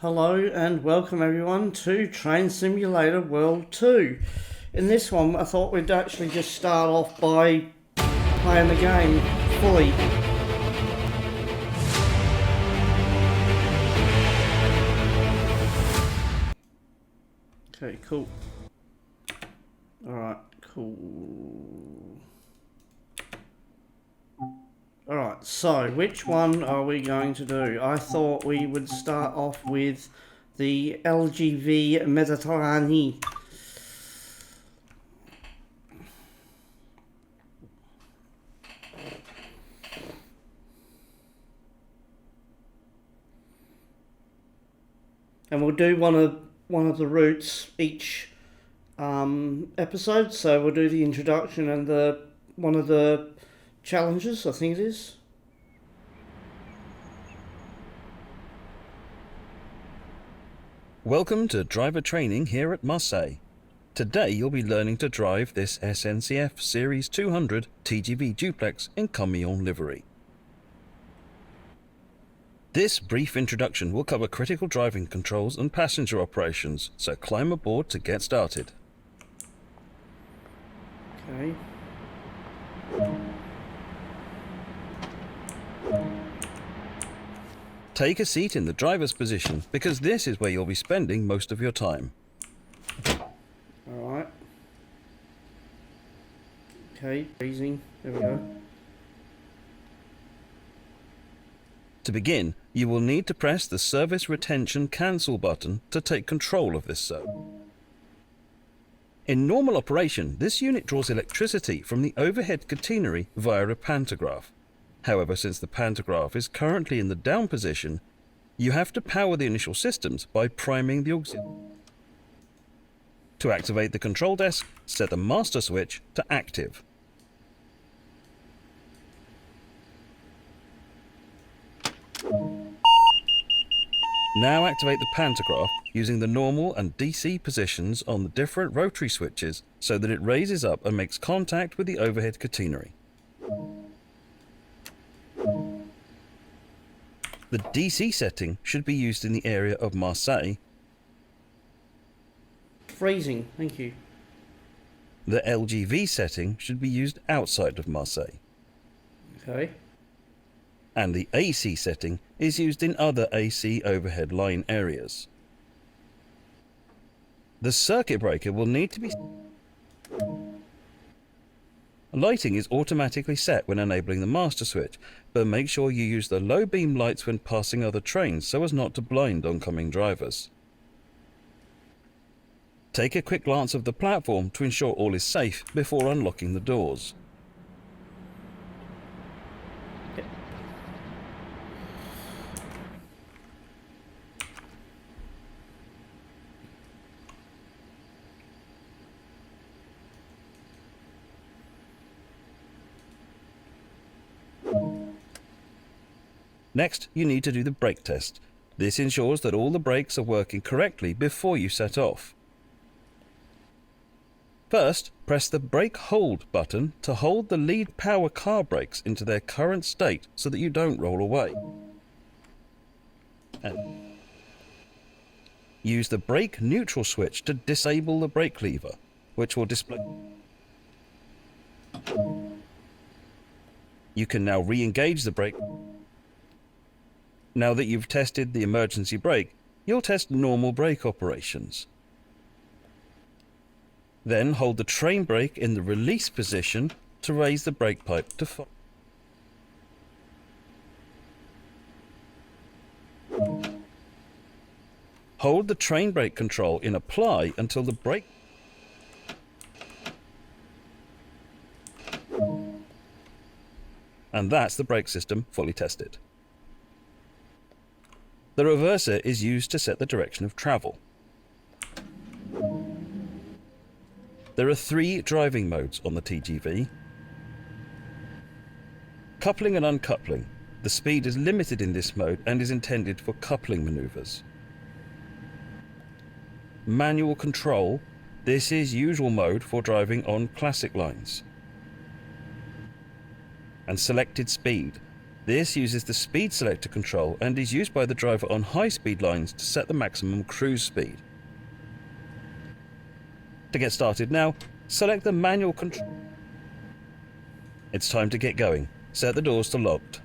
Hello and welcome everyone to Train Simulator World 2. In this one I thought we'd actually just start off by playing the game fully. Okay, cool. Alright, cool. Alright, so which one are we going to do? I thought we would start off with the LGV Mediterranee. And we'll do one of the routes each episode. So we'll do the introduction and one of the challenges, I think it is. Welcome to driver training here at Marseille. Today you'll be learning to drive this SNCF Series 200 TGV Duplex in camion livery. This brief introduction will cover critical driving controls and passenger operations, so climb aboard to get started. Okay. Take a seat in the driver's position because this is where you'll be spending most of your time. Alright. Okay, easing. There we go. To begin, you will need to press the Service Retention Cancel button to take control of this servo. In normal operation, this unit draws electricity from the overhead catenary via a pantograph. However, since the pantograph is currently in the down position, you have to power the initial systems by priming the auxiliary. To activate the control desk, set the master switch to active. Now activate the pantograph using the normal and DC positions on the different rotary switches so that it raises up and makes contact with the overhead catenary. The DC setting should be used in the area of Marseille. Freezing, thank you. The LGV setting should be used outside of Marseille. Okay. And the AC setting is used in other AC overhead line areas. The circuit breaker will need to be... Lighting is automatically set when enabling the master switch, but make sure you use the low beam lights when passing other trains so as not to blind oncoming drivers. Take a quick glance of the platform to ensure all is safe before unlocking the doors. Next, you need to do the brake test. This ensures that all the brakes are working correctly before you set off. First, press the brake hold button to hold the lead power car brakes into their current state so that you don't roll away. And use the brake neutral switch to disable the brake lever, which will display. You can now re-engage the brake. Now that you've tested the emergency brake, you'll test normal brake operations. Then hold the train brake in the release position to raise the brake pipe to full. Hold the train brake control in apply until the brake. And that's the brake system fully tested. The reverser is used to set the direction of travel. There are 3 driving modes on the TGV. Coupling and uncoupling. The speed is limited in this mode and is intended for coupling maneuvers. Manual control. This is usual mode for driving on classic lines. And selected speed. This uses the speed selector control and is used by the driver on high-speed lines to set the maximum cruise speed. To get started now, select the manual control. It's time to get going. Set the doors to locked.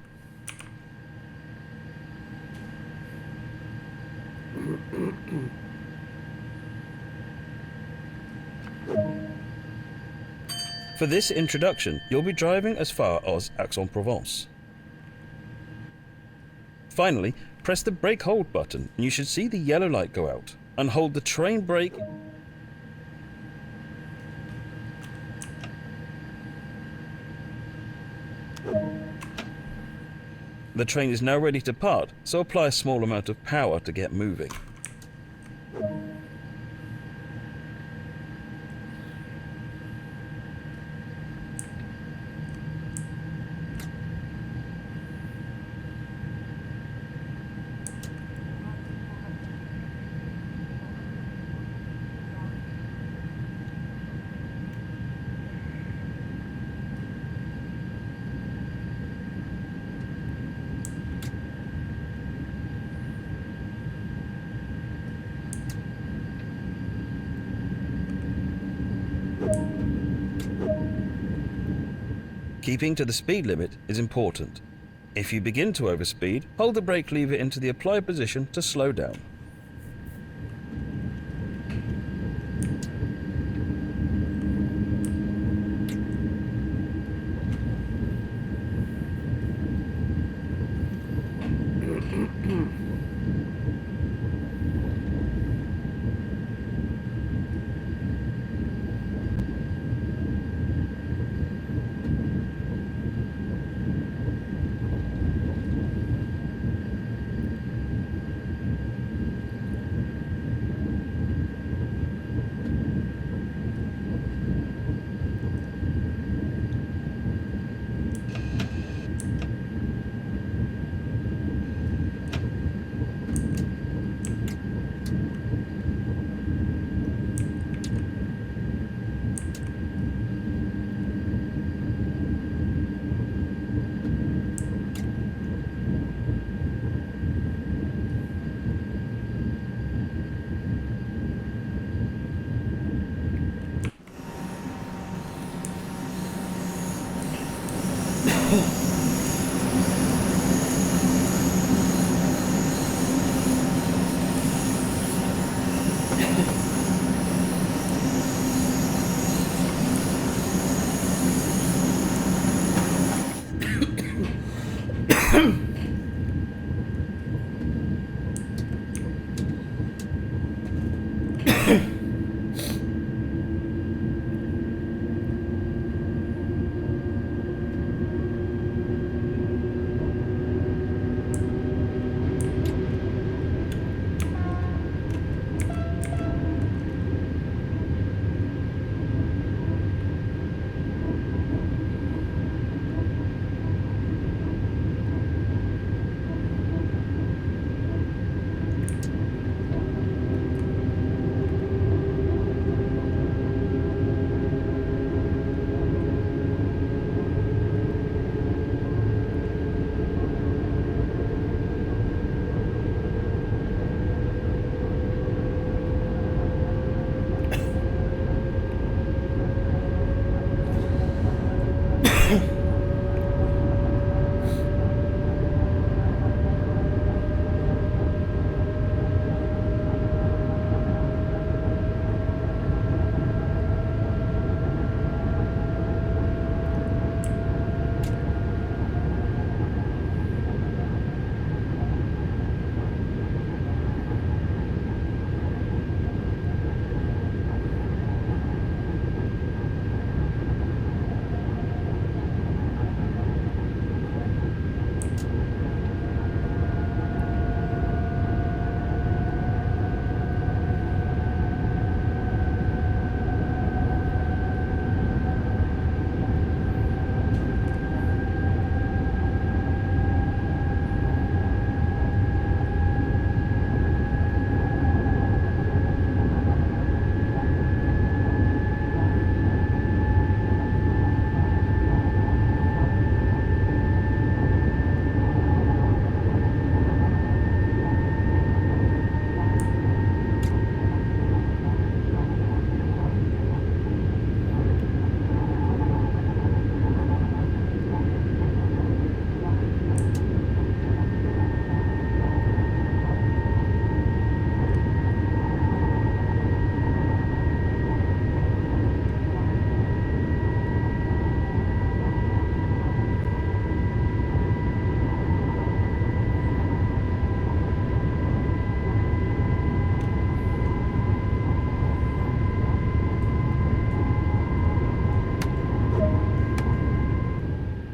For this introduction, you'll be driving as far as Aix-en-Provence. Finally, press the brake hold button and you should see the yellow light go out, and hold the train brake. The train is now ready to part, so apply a small amount of power to get moving. Keeping to the speed limit is important. If you begin to overspeed, hold the brake lever into the applied position to slow down.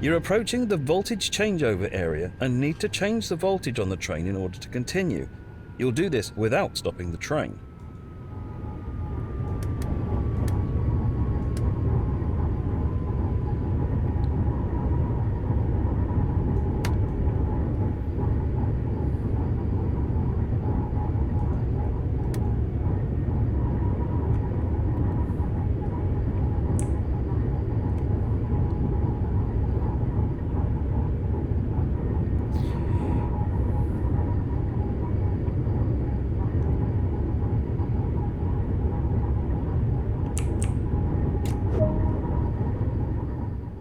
You're approaching the voltage changeover area and need to change the voltage on the train in order to continue. You'll do this without stopping the train.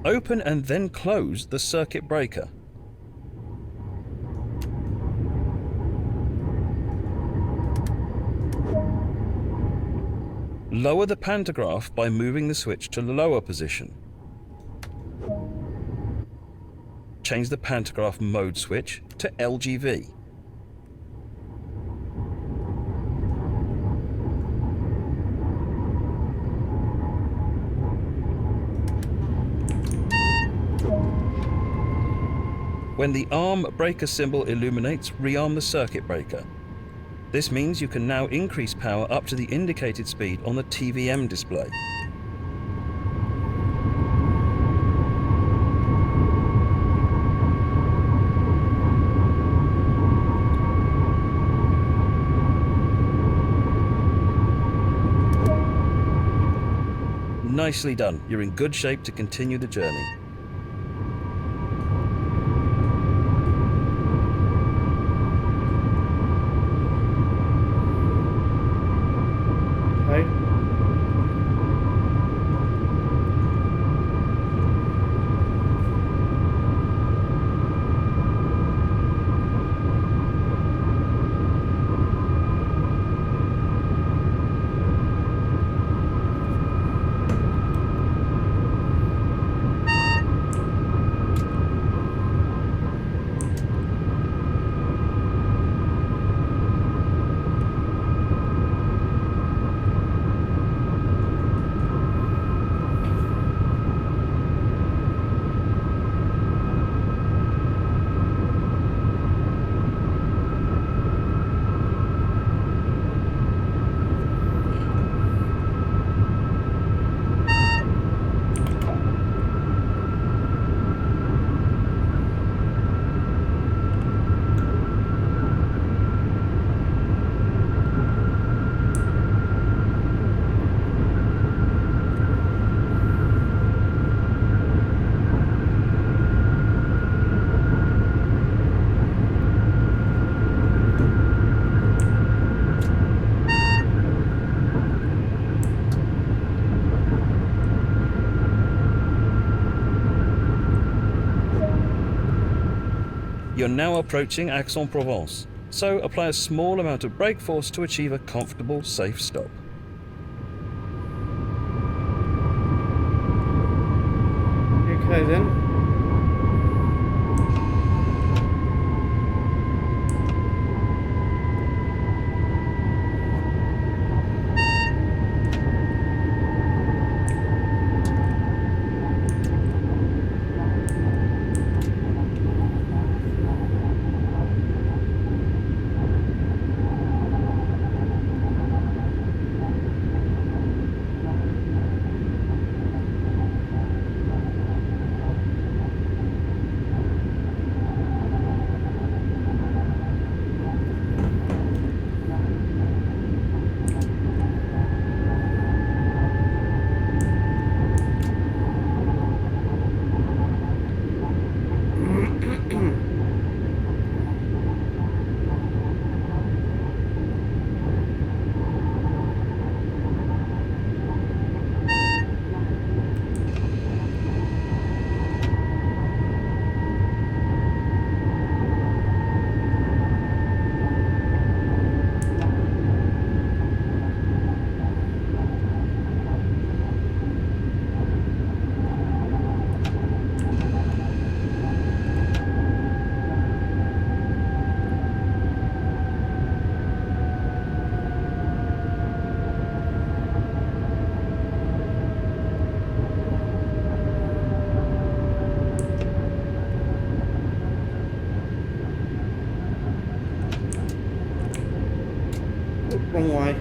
Open and then close the circuit breaker. Lower the pantograph by moving the switch to the lower position. Change the pantograph mode switch to LGV. When the arm breaker symbol illuminates, rearm the circuit breaker. This means you can now increase power up to the indicated speed on the TVM display. Nicely done. You're in good shape to continue the journey. You're now approaching Aix-en-Provence, so apply a small amount of brake force to achieve a comfortable, safe stop. Okay then. Wrong way.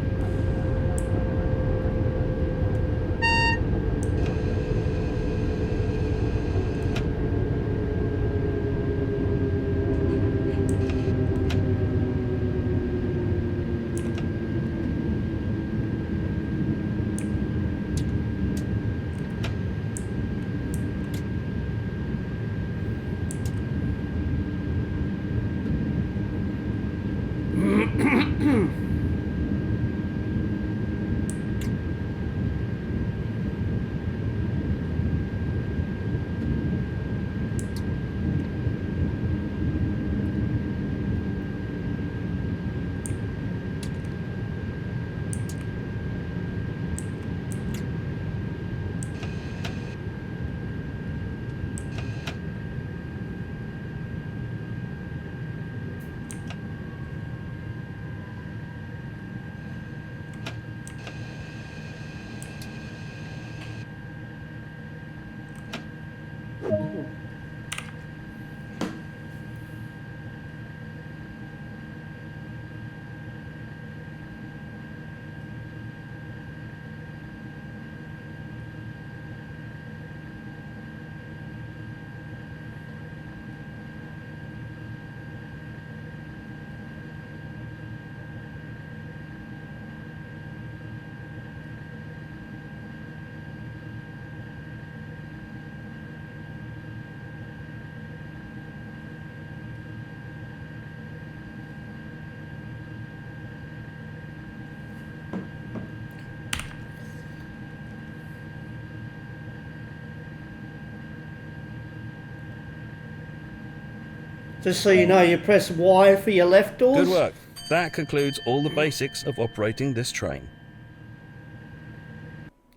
Just so you know, you press Y for your left doors. Good work. That concludes all the basics of operating this train.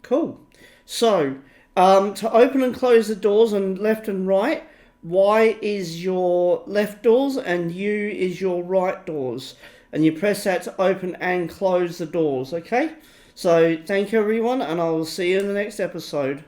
Cool. So, to open and close the doors on left and right, Y is your left doors and U is your right doors. And you press that to open and close the doors, okay? So, thank you everyone, and I will see you in the next episode.